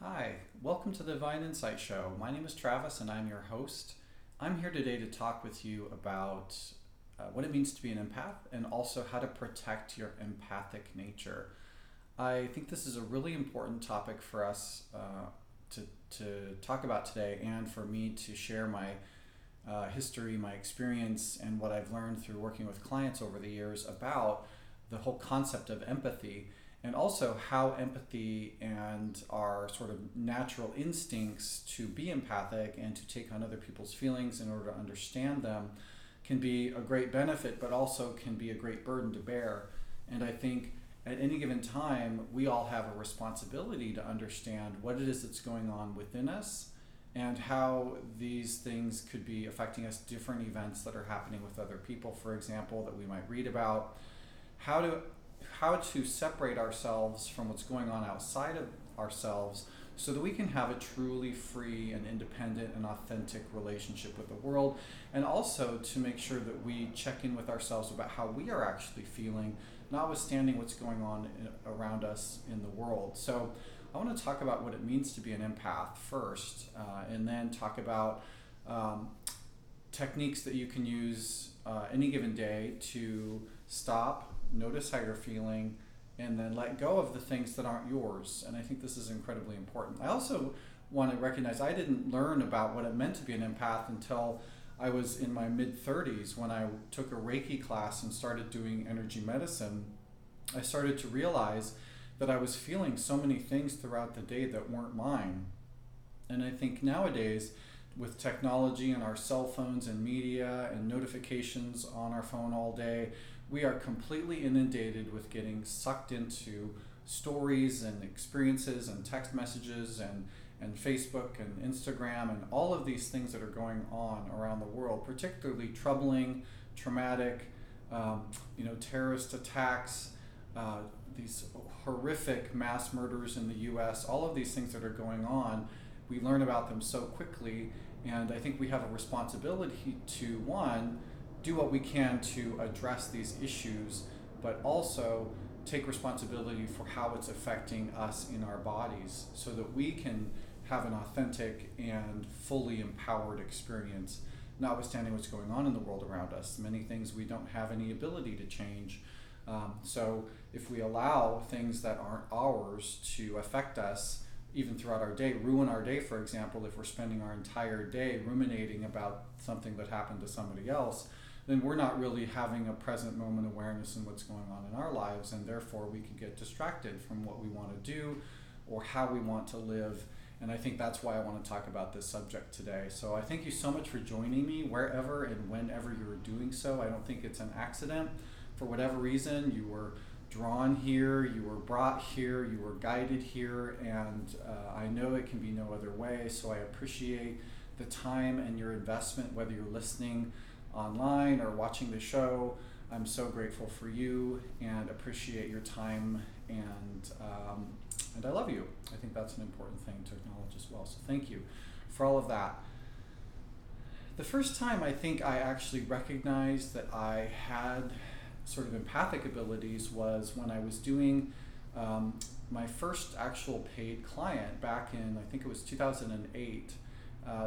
Hi, welcome to the Divine Insight Show. My name is Travis and I'm your host. I'm here today to talk with you about what it means to be an empath and also how to protect your empathic nature. I think this is a really important topic for us to talk about today, and for me to share my history, my experience, and what I've learned through working with clients over the years about the whole concept of empathy, and also how empathy and our sort of natural instincts to be empathic and to take on other people's feelings in order to understand them can be a great benefit, but also can be a great burden to bear. And I think at any given time, we all have a responsibility to understand what it is that's going on within us and how these things could be affecting us, different events that are happening with other people, for example, that we might read about, how to separate ourselves from what's going on outside of ourselves so that we can have a truly free and independent and authentic relationship with the world, and also to make sure that we check in with ourselves about how we are actually feeling, notwithstanding what's going on around us in the world. So I want to talk about what it means to be an empath first, and then talk about techniques that you can use any given day to stop, notice how you're feeling, and then let go of the things that aren't yours. And I think this is incredibly important. I also want to recognize I didn't learn about what it meant to be an empath until I was in my mid-30s, when I took a Reiki class and started doing energy medicine. I started to realize that I was feeling so many things throughout the day that weren't mine. And I think nowadays, with technology and our cell phones and media and notifications on our phone all day, we are completely inundated with getting sucked into stories and experiences and text messages and Facebook and Instagram and all of these things that are going on around the world, particularly troubling, traumatic, terrorist attacks, these horrific mass murders in the US, all of these things that are going on. We learn about them so quickly, and I think we have a responsibility to, one, do what we can to address these issues, but also take responsibility for how it's affecting us in our bodies so that we can have an authentic and fully empowered experience, notwithstanding what's going on in the world around us. Many things we don't have any ability to change. So if we allow things that aren't ours to affect us, even throughout our day, ruin our day, for example, if we're spending our entire day ruminating about something that happened to somebody else, then we're not really having a present moment awareness in what's going on in our lives, and therefore we can get distracted from what we want to do or how we want to live. And I think that's why I want to talk about this subject today. So I thank you so much for joining me wherever and whenever you're doing so. I don't think it's an accident. For whatever reason, you were drawn here, you were brought here, you were guided here, and I know it can be no other way. So I appreciate the time and your investment, whether you're listening online or watching the show. I'm so grateful for you and appreciate your time, and I love you. I think that's an important thing to acknowledge as well. So thank you for all of that. The first time I think I actually recognized that I had sort of empathic abilities was when I was doing my first actual paid client back in, I think it was 2008.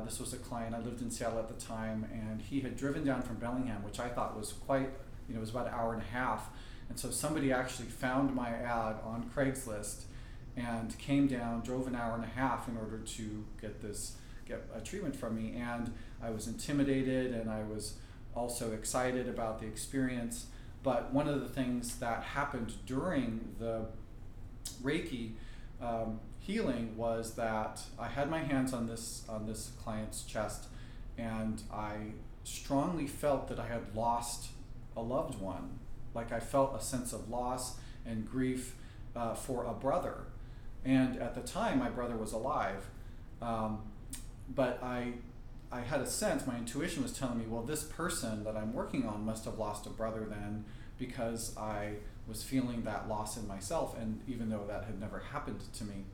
This was a client, I lived in Seattle at the time, and he had driven down from Bellingham, which I thought was quite, it was about an hour and a half. And so somebody actually found my ad on Craigslist and came down, drove an hour and a half in order to get a treatment from me. And I was intimidated, and I was also excited about the experience. But one of the things that happened during the Reiki healing was that I had my hands on this client's chest, and I strongly felt that I had lost a loved one. Like I felt a sense of loss and grief for a brother. And at the time, my brother was alive. But I had a sense, my intuition was telling me, well, this person that I'm working on must have lost a brother then, because I was feeling that loss in myself, and even though that had never happened to me.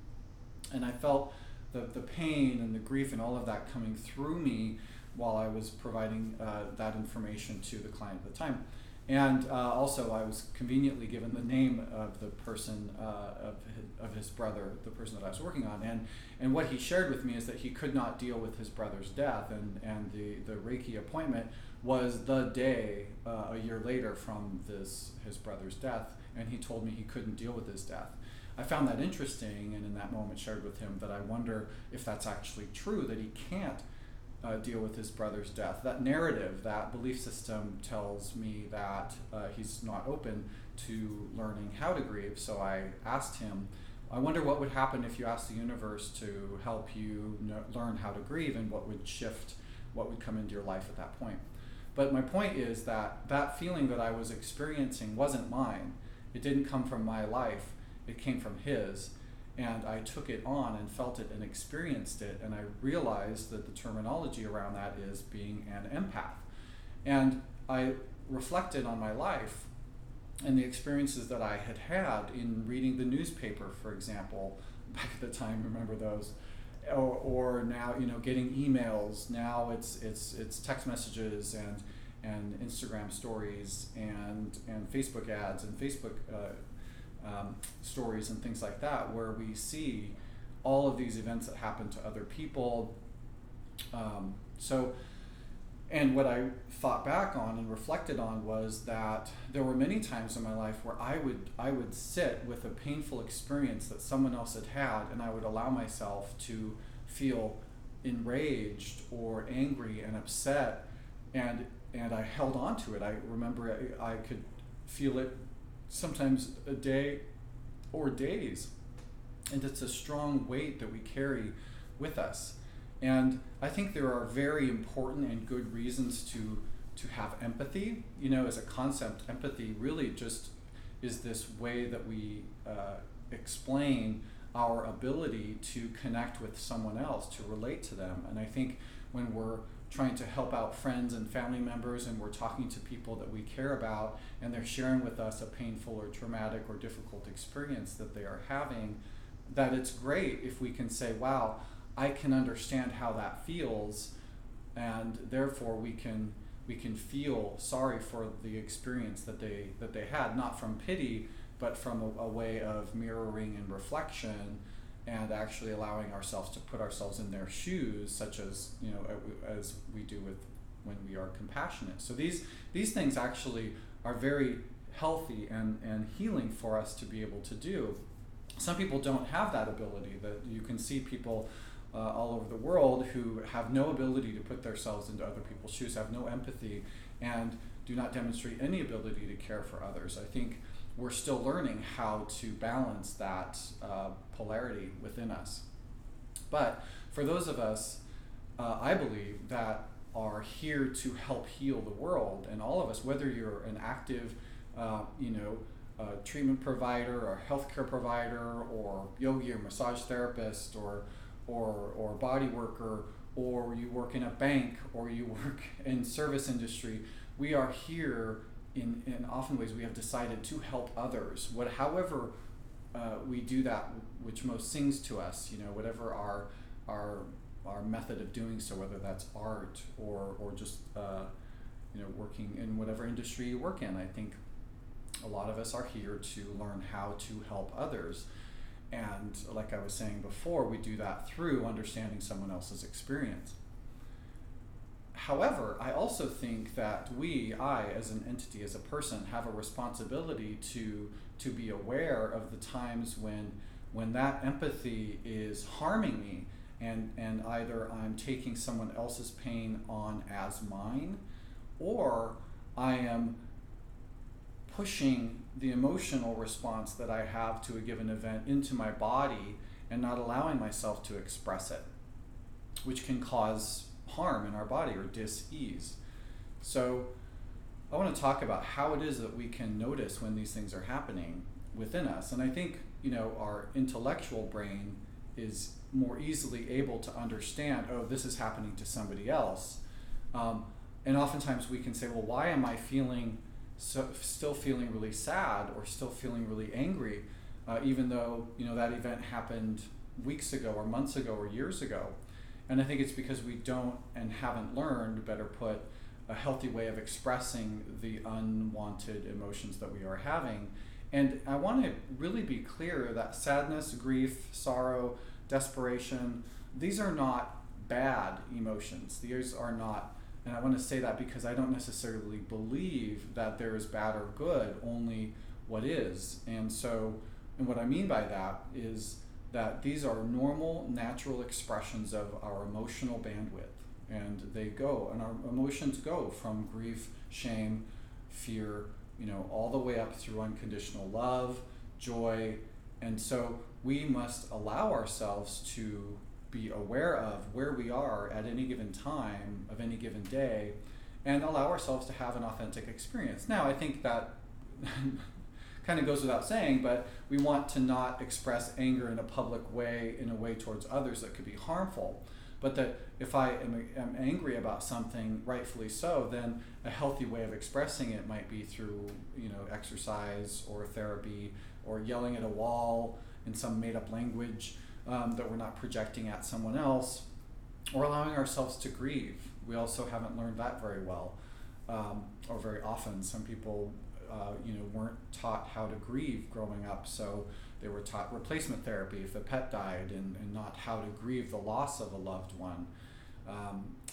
And I felt the pain and the grief and all of that coming through me while I was providing that information to the client at the time. And also, I was conveniently given the name of the person, of his brother, the person that I was working on. And what he shared with me is that he could not deal with his brother's death, and the Reiki appointment was the day, a year later from his brother's death, and he told me he couldn't deal with his death. I found that interesting, and in that moment shared with him that I wonder if that's actually true, that he can't deal with his brother's death. That narrative, that belief system tells me that he's not open to learning how to grieve. So I asked him, I wonder what would happen if you asked the universe to help you learn how to grieve, and what would shift, what would come into your life at that point. But my point is that that feeling that I was experiencing wasn't mine. It didn't come from my life. It came from his. And I took it on and felt it and experienced it, and I realized that the terminology around that is being an empath. And I reflected on my life and the experiences that I had had in reading the newspaper, for example, back at the time, remember those, or now, getting emails. Now it's text messages and Instagram stories and Facebook ads and Facebook stories and things like that, where we see all of these events that happen to other people. And what I thought back on and reflected on was that there were many times in my life where I would sit with a painful experience that someone else had had, and I would allow myself to feel enraged or angry and upset, and I held on to it. I remember I could feel it sometimes a day or days, and it's a strong weight that we carry with us. And I think there are very important and good reasons to have empathy. As a concept, empathy really just is this way that we explain our ability to connect with someone else, to relate to them. And I think when we're trying to help out friends and family members, and we're talking to people that we care about, and they're sharing with us a painful or traumatic or difficult experience that they are having, that it's great if we can say, wow, I can understand how that feels, and therefore we can feel sorry for the experience that they had, not from pity, but from a way of mirroring and reflection, and actually allowing ourselves to put ourselves in their shoes, such as as we do when we are compassionate. So these things actually are very healthy and healing for us to be able to do. Some people don't have that ability. That you can see people all over the world who have no ability to put themselves into other people's shoes, have no empathy, and do not demonstrate any ability to care for others. I think we're still learning how to balance that polarity within us. But for those of us, I believe, that are here to help heal the world, and all of us, whether you're an active, treatment provider or healthcare provider, or yogi or massage therapist, or body worker, or you work in a bank, or you work in service industry, we are here in often ways we have decided to help others. However we do that, which most sings to us, whatever our method of doing so, whether that's art or just working in whatever industry you work in. I think a lot of us are here to learn how to help others. And like I was saying before, we do that through understanding someone else's experience. However, I also think that I as an entity, as a person, have a responsibility to be aware of the times when that empathy is harming me, and either I'm taking someone else's pain on as mine, or I am pushing the emotional response that I have to a given event into my body and not allowing myself to express it, which can cause harm in our body or dis-ease. So I want to talk about how it is that we can notice when these things are happening within us. And I think, our intellectual brain is more easily able to understand, oh, this is happening to somebody else. And oftentimes we can say, well, why am I still feeling really sad, or still feeling really angry, even though that event happened weeks ago or months ago or years ago? And I think it's because we don't and haven't learned, better put, a healthy way of expressing the unwanted emotions that we are having. And I want to really be clear that sadness, grief, sorrow, desperation, these are not bad emotions. These are not, and I want to say that because I don't necessarily believe that there is bad or good, only what is. And so, and what I mean by that is that these are normal, natural expressions of our emotional bandwidth. And they go, and our emotions go from grief, shame, fear, all the way up through unconditional love, joy. And so we must allow ourselves to be aware of where we are at any given time of any given day and allow ourselves to have an authentic experience. Now, I think that kind of goes without saying, but we want to not express anger in a public way, in a way towards others that could be harmful. But that if I am angry about something, rightfully so, then a healthy way of expressing it might be through, exercise or therapy or yelling at a wall in some made-up language that we're not projecting at someone else, or allowing ourselves to grieve. We also haven't learned that very well, or very often. Some people, weren't taught how to grieve growing up, so they were taught replacement therapy if the pet died, and not how to grieve the loss of a loved one.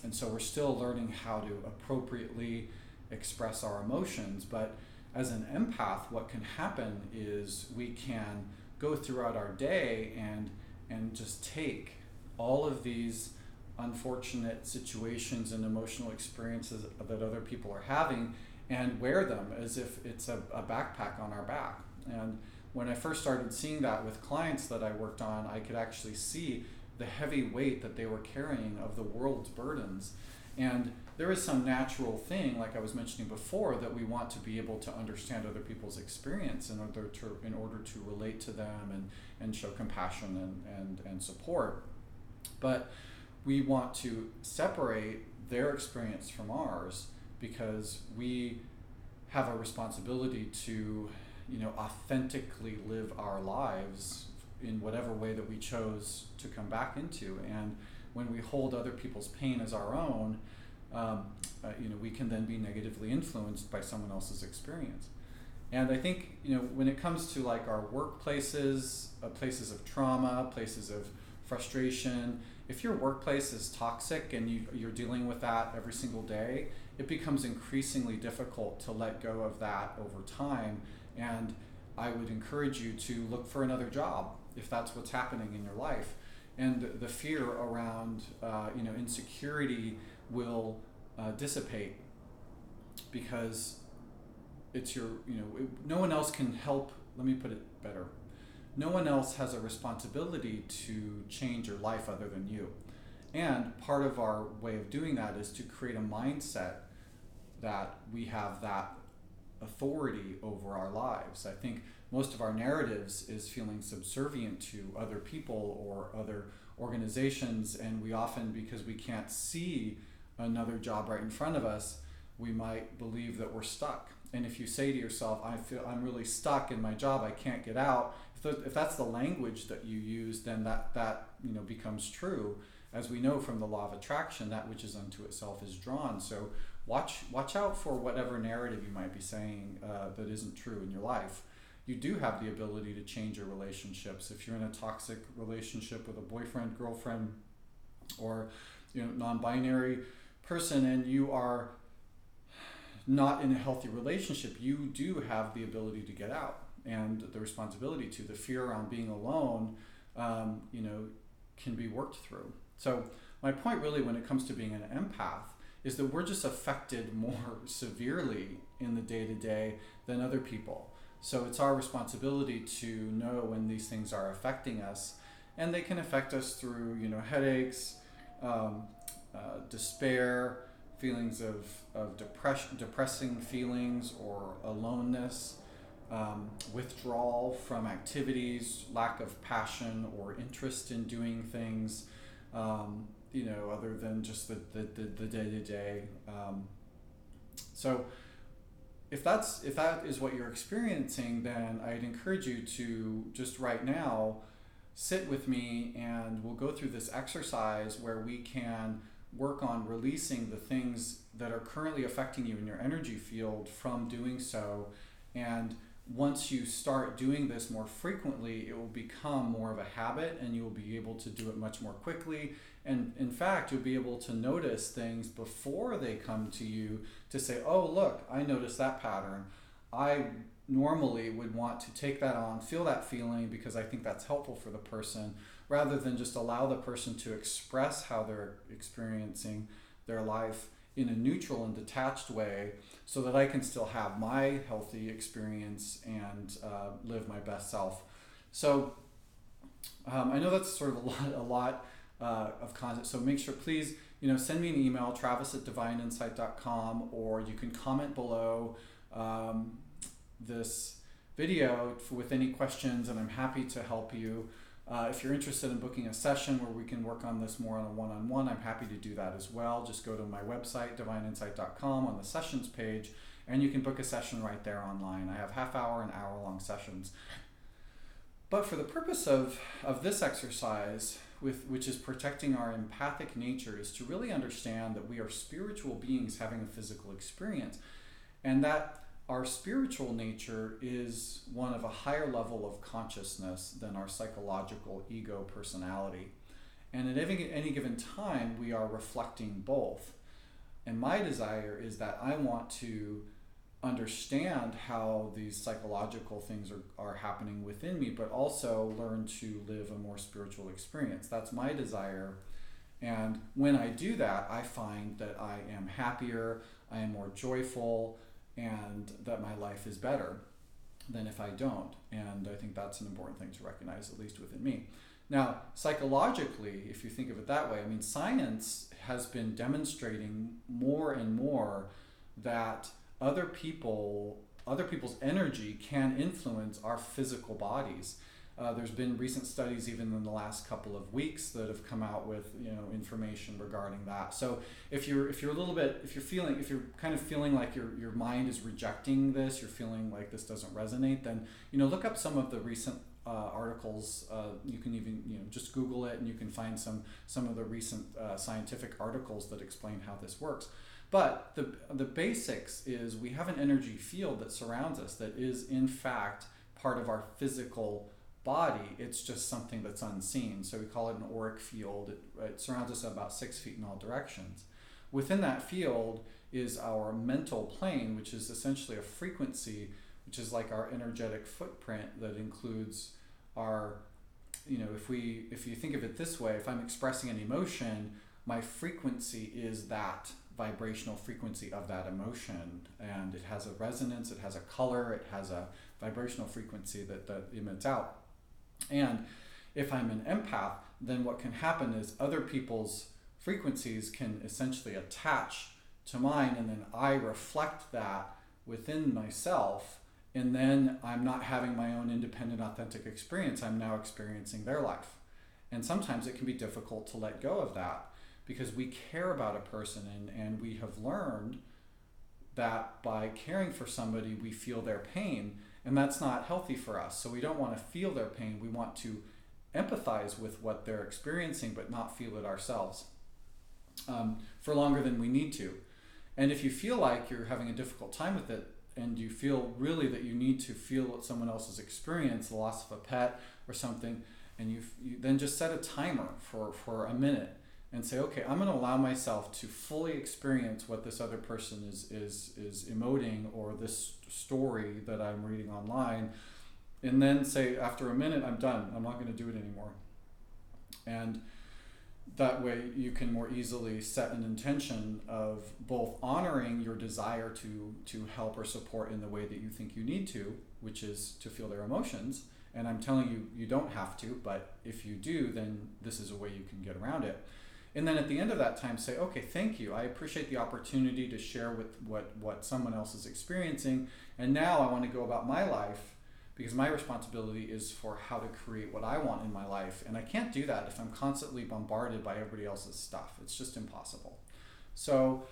And so we're still learning how to appropriately express our emotions. But as an empath, what can happen is we can go throughout our day and just take all of these unfortunate situations and emotional experiences that other people are having and wear them as if it's a backpack on our back. And when I first started seeing that with clients that I worked on, I could actually see the heavy weight that they were carrying of the world's burdens. And there is some natural thing, like I was mentioning before, that we want to be able to understand other people's experience in order to relate to them and show compassion and support. But we want to separate their experience from ours, because we have a responsibility to, authentically live our lives in whatever way that we chose to come back into. And when we hold other people's pain as our own, we can then be negatively influenced by someone else's experience. And I think, when it comes to like our workplaces, places of trauma, places of frustration, if your workplace is toxic and you're dealing with that every single day, it becomes increasingly difficult to let go of that over time. And I would encourage you to look for another job if that's what's happening in your life. And the fear around insecurity will dissipate, because it's no one else can help. Let me put it better. No one else has a responsibility to change your life other than you. And part of our way of doing that is to create a mindset that we have that authority over our lives. I think most of our narratives is feeling subservient to other people or other organizations, and we often, because we can't see another job right in front of us, we might believe that we're stuck. And if you say to yourself, I'm really stuck in my job, I can't get out, if that's the language that you use, then that becomes true. As we know from the law of attraction, that which is unto itself is drawn. So watch out for whatever narrative you might be saying that isn't true in your life. You do have the ability to change your relationships. If you're in a toxic relationship with a boyfriend, girlfriend, or non-binary person, and you are not in a healthy relationship, you do have the ability to get out, and the responsibility to. The fear around being alone, can be worked through. So my point really when it comes to being an empath is that we're just affected more severely in the day-to-day than other people. So it's our responsibility to know when these things are affecting us, and they can affect us through, headaches, despair, feelings of depressing feelings or aloneness, withdrawal from activities, lack of passion or interest in doing things, other than just the day-to-day. So if that is what you're experiencing, then I'd encourage you to just right now sit with me, and we'll go through this exercise where we can work on releasing the things that are currently affecting you in your energy field from doing so. And once you start doing this more frequently, it will become more of a habit, and you will be able to do it much more quickly. And in fact, you'll be able to notice things before they come to you to say, oh, look, I noticed that pattern. I normally would want to take that on, feel that feeling because I think that's helpful for the person, rather than just allow the person to express how they're experiencing their life in a neutral and detached way, so that I can still have my healthy experience and live my best self. So I know that's sort of a lot of content. So make sure, please, send me an email, travis@divineinsight.com, or you can comment below this video with any questions, and I'm happy to help you. If you're interested in booking a session where we can work on this more on a one-on-one, I'm happy to do that as well. Just go to my website, divineinsight.com, on the sessions page, and you can book a session right there online. I have half-hour and hour-long sessions. But for the purpose of this exercise, which is protecting our empathic nature, is to really understand that we are spiritual beings having a physical experience, and that our spiritual nature is one of a higher level of consciousness than our psychological ego personality. And at any given time, we are reflecting both. And my desire is that I want to understand how these psychological things are happening within me, but also learn to live a more spiritual experience. That's my desire. And when I do that, I find that I am happier, I am more joyful, and that my life is better than if I don't. And I think that's an important thing to recognize, at least within me. Now, psychologically, if you think of it that way, I mean, science has been demonstrating more and more that other people's energy can influence our physical bodies. There's been recent studies even in the last couple of weeks that have come out with information regarding that. So if you're kind of feeling like your mind is rejecting this, you're feeling like this doesn't resonate, then look up some of the recent articles. You can even just Google it, and you can find some of the recent scientific articles that explain how this works. But the basics is we have an energy field that surrounds us that is in fact part of our physical body. It's just something that's unseen. So we call it an auric field. It surrounds us about 6 feet in all directions. Within that field is our mental plane, which is essentially a frequency, which is like our energetic footprint that includes our, if you think of it this way, if I'm expressing an emotion, my frequency is that vibrational frequency of that emotion, and it has a resonance, it has a color, it has a vibrational frequency that emits out. And if I'm an empath, then what can happen is other people's frequencies can essentially attach to mine, and then I reflect that within myself, and then I'm not having my own independent, authentic experience. I'm now experiencing their life. And sometimes it can be difficult to let go of that because we care about a person, and we have learned that by caring for somebody, we feel their pain. And that's not healthy for us. So we don't want to feel their pain. We want to empathize with what they're experiencing, but not feel it ourselves for longer than we need to. And if you feel like you're having a difficult time with it, and you feel really that you need to feel what someone else has experienced, the loss of a pet or something, and you then just set a timer for a minute and say, okay, I'm going to allow myself to fully experience what this other person is emoting, or this story that I'm reading online, and then say after a minute, I'm done. I'm not going to do it anymore. And that way you can more easily set an intention of both honoring your desire to help or support in the way that you think you need to, which is to feel their emotions. And I'm telling you, you don't have to, but if you do, then this is a way you can get around it. And then at the end of that time, say, okay, thank you. I appreciate the opportunity to share with what someone else is experiencing. And now I want to go about my life, because my responsibility is for how to create what I want in my life. And I can't do that if I'm constantly bombarded by everybody else's stuff. It's just impossible. So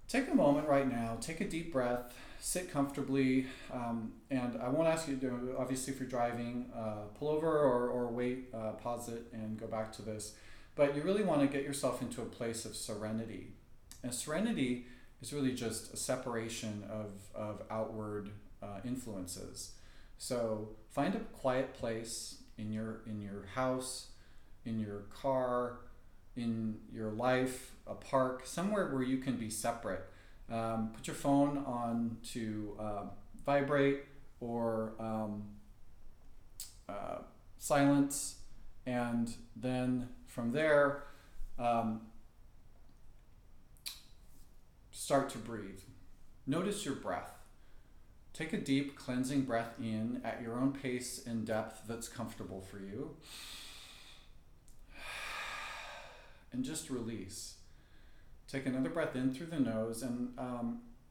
take a moment right now, take a deep breath, sit comfortably. And I won't ask you to, obviously if you're driving, pull over or wait, pause it and go back to this. But you really want to get yourself into a place of serenity. And serenity is really just a separation of outward influences. So find a quiet place in your house, in your car, in your life, a park, somewhere where you can be separate. Put your phone on to vibrate or silence, and then from there, start to breathe. Notice your breath. Take a deep cleansing breath in at your own pace and depth that's comfortable for you. And just release. Take another breath in through the nose, and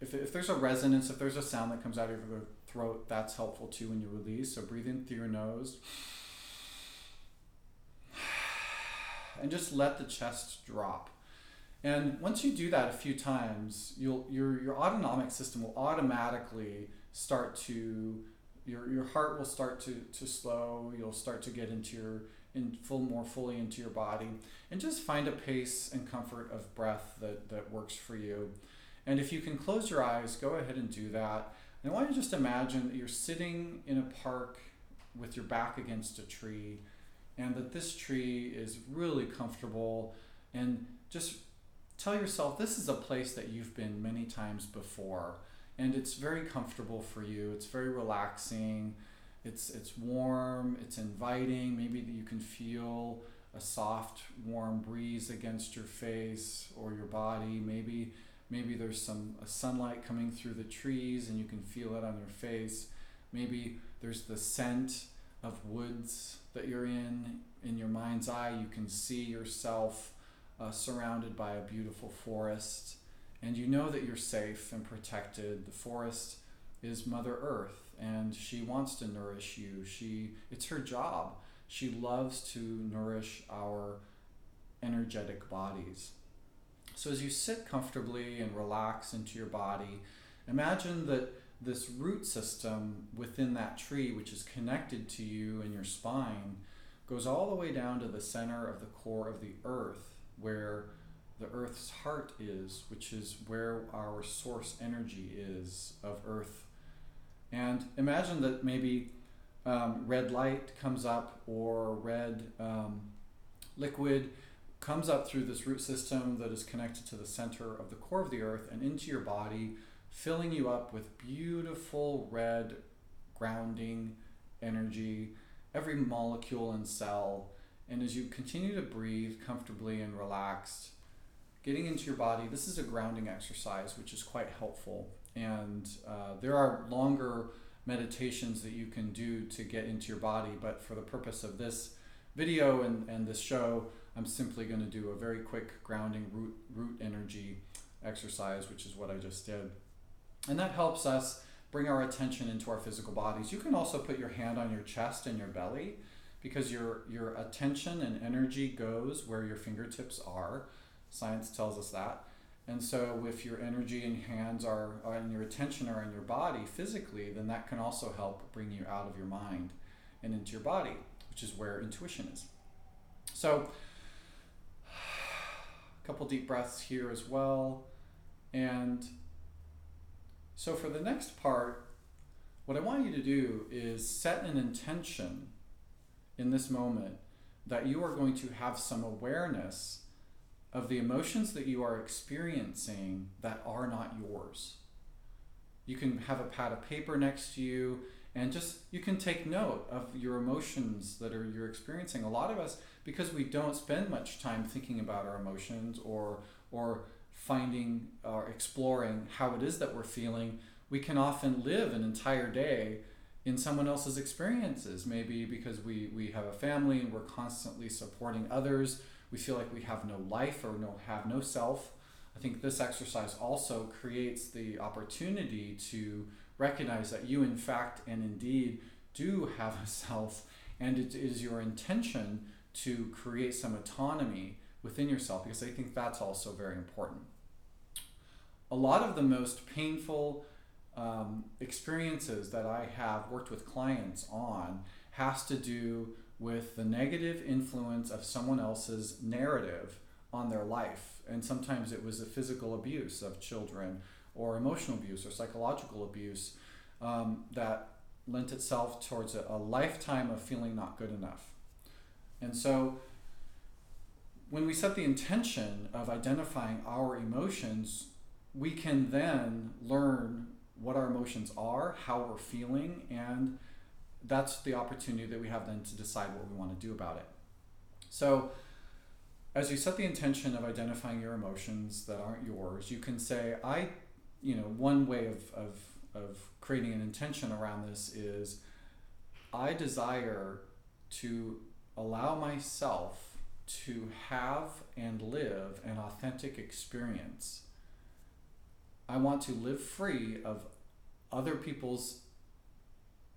if there's a resonance, if there's a sound that comes out of your throat, that's helpful too when you release. So breathe in through your nose. And just let the chest drop. And once you do that a few times, your autonomic system will automatically start to, your heart will start to slow. You'll start to get more fully into your body, and just find a pace and comfort of breath that works for you. And if you can close your eyes, go ahead and do that. And I want you to just imagine that you're sitting in a park with your back against a tree, and that this tree is really comfortable, and just tell yourself this is a place that you've been many times before, and it's very comfortable for you. It's very relaxing. It's warm, it's inviting. Maybe you can feel a soft, warm breeze against your face or your body. Maybe there's some sunlight coming through the trees and you can feel it on your face. Maybe there's the scent of woods that you're in your mind's eye. You can see yourself surrounded by a beautiful forest, and you know that you're safe and protected. The forest is Mother Earth, and she wants to nourish you. It's her job. She loves to nourish our energetic bodies. So as you sit comfortably and relax into your body, imagine that this root system within that tree, which is connected to you and your spine, goes all the way down to the center of the core of the earth, where the earth's heart is, which is where our source energy is of earth. And imagine that maybe red light comes up, or red liquid comes up through this root system that is connected to the center of the core of the earth and into your body, filling you up with beautiful red grounding energy, every molecule and cell. And as you continue to breathe comfortably and relaxed, getting into your body, this is a grounding exercise, which is quite helpful. And there are longer meditations that you can do to get into your body, but for the purpose of this video and this show, I'm simply going to do a very quick grounding root energy exercise, which is what I just did. And that helps us bring our attention into our physical bodies. You can also put your hand on your chest and your belly, because your attention and energy goes where your fingertips are. Science tells us that. And so if your energy and hands and your attention are in your body physically, then that can also help bring you out of your mind and into your body, which is where intuition is. So a couple deep breaths here as well. And so for the next part, what I want you to do is set an intention in this moment that you are going to have some awareness of the emotions that you are experiencing that are not yours. You can have a pad of paper next to you, and just you can take note of your emotions that you're experiencing. A lot of us, because we don't spend much time thinking about our emotions or finding or exploring how it is that we're feeling, we can often live an entire day in someone else's experiences. Maybe because we have a family and we're constantly supporting others, we feel like we have no life or have no self. I think this exercise also creates the opportunity to recognize that you in fact and indeed do have a self, and it is your intention to create some autonomy within yourself, because I think that's also very important. A lot of the most painful experiences that I have worked with clients on has to do with the negative influence of someone else's narrative on their life. And sometimes it was a physical abuse of children, or emotional abuse, or psychological abuse, that lent itself towards a lifetime of feeling not good enough. And so when we set the intention of identifying our emotions, we can then learn what our emotions are, how we're feeling, and that's the opportunity that we have then to decide what we want to do about it. So as you set the intention of identifying your emotions that aren't yours, you can say, one way of creating an intention around this is, I desire to allow myself to have and live an authentic experience. I want to live free of other people's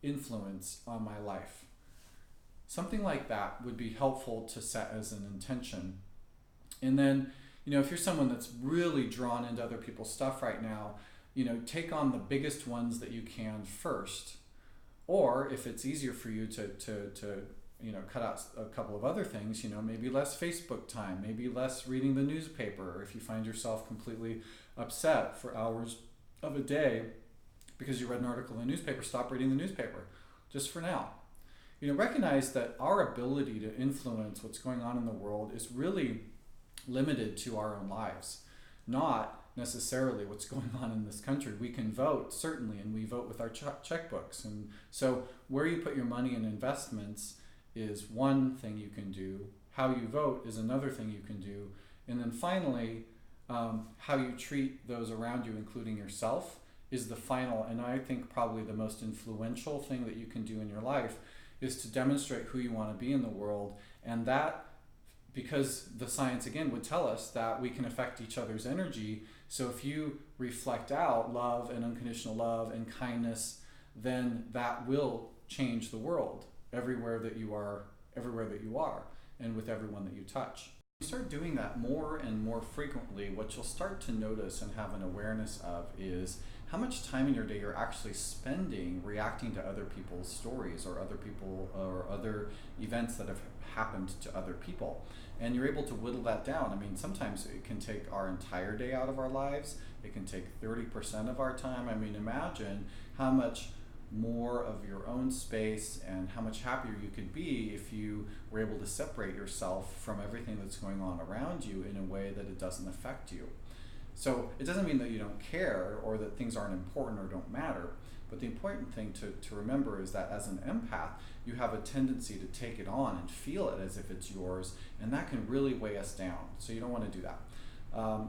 influence on my life. Something like that would be helpful to set as an intention. And then, if you're someone that's really drawn into other people's stuff right now, take on the biggest ones that you can first. Or if it's easier for you to cut out a couple of other things, maybe less Facebook time, maybe less reading the newspaper. Or if you find yourself completely upset for hours of a day because you read an article in the newspaper, stop reading the newspaper, just for now. Recognize that our ability to influence what's going on in the world is really limited to our own lives, not necessarily what's going on in this country. We can vote, certainly, and we vote with our checkbooks. And so where you put your money in investments is one thing you can do. How you vote is another thing you can do. And then finally, how you treat those around you, including yourself, is the final, and I think probably the most influential thing that you can do in your life, is to demonstrate who you want to be in the world. And that, because the science again would tell us that we can affect each other's energy. So if you reflect out love and unconditional love and kindness, then that will change the world everywhere that you are, and with everyone that you touch. When you start doing that more and more frequently, what you'll start to notice and have an awareness of is how much time in your day you're actually spending reacting to other people's stories or other events that have happened to other people. And you're able to whittle that down. I mean, sometimes it can take our entire day out of our lives. It can take 30% of our time. I mean, imagine how much more of your own space and how much happier you could be if you were able to separate yourself from everything that's going on around you in a way that it doesn't affect you. So it doesn't mean that you don't care or that things aren't important or don't matter, but the important thing to remember is that as an empath, you have a tendency to take it on and feel it as if it's yours, and that can really weigh us down. So you don't want to do that.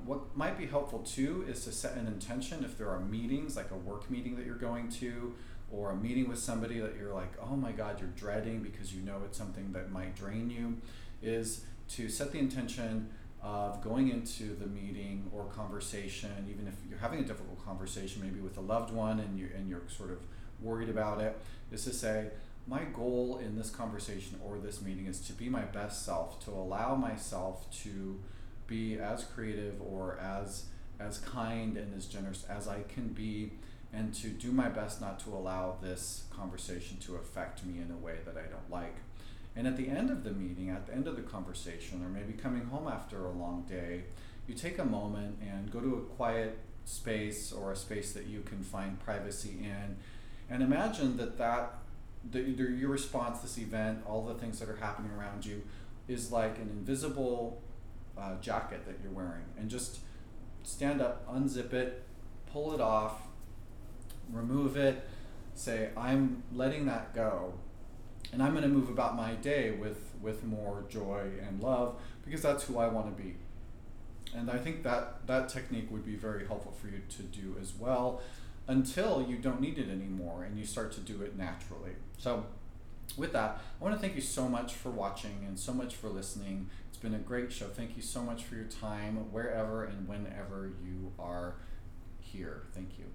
What might be helpful too is to set an intention if there are meetings, like a work meeting that you're going to, or a meeting with somebody that you're like, oh my God, you're dreading because you know it's something that might drain you, is to set the intention of going into the meeting or conversation, even if you're having a difficult conversation, maybe with a loved one and you're sort of worried about it, is to say, my goal in this conversation or this meeting is to be my best self, to allow myself to be as creative or as kind and as generous as I can be, and to do my best not to allow this conversation to affect me in a way that I don't like. And at the end of the meeting, at the end of the conversation, or maybe coming home after a long day, you take a moment and go to a quiet space or a space that you can find privacy in, and imagine that your response, this event, all the things that are happening around you, is like an invisible jacket that you're wearing. And just stand up, unzip it, pull it off, remove it, say, I'm letting that go. And I'm going to move about my day with more joy and love, because that's who I want to be. And I think that technique would be very helpful for you to do as well, until you don't need it anymore and you start to do it naturally. So with that, I want to thank you so much for watching and so much for listening. It's been a great show. Thank you so much for your time, wherever and whenever you are here. Thank you.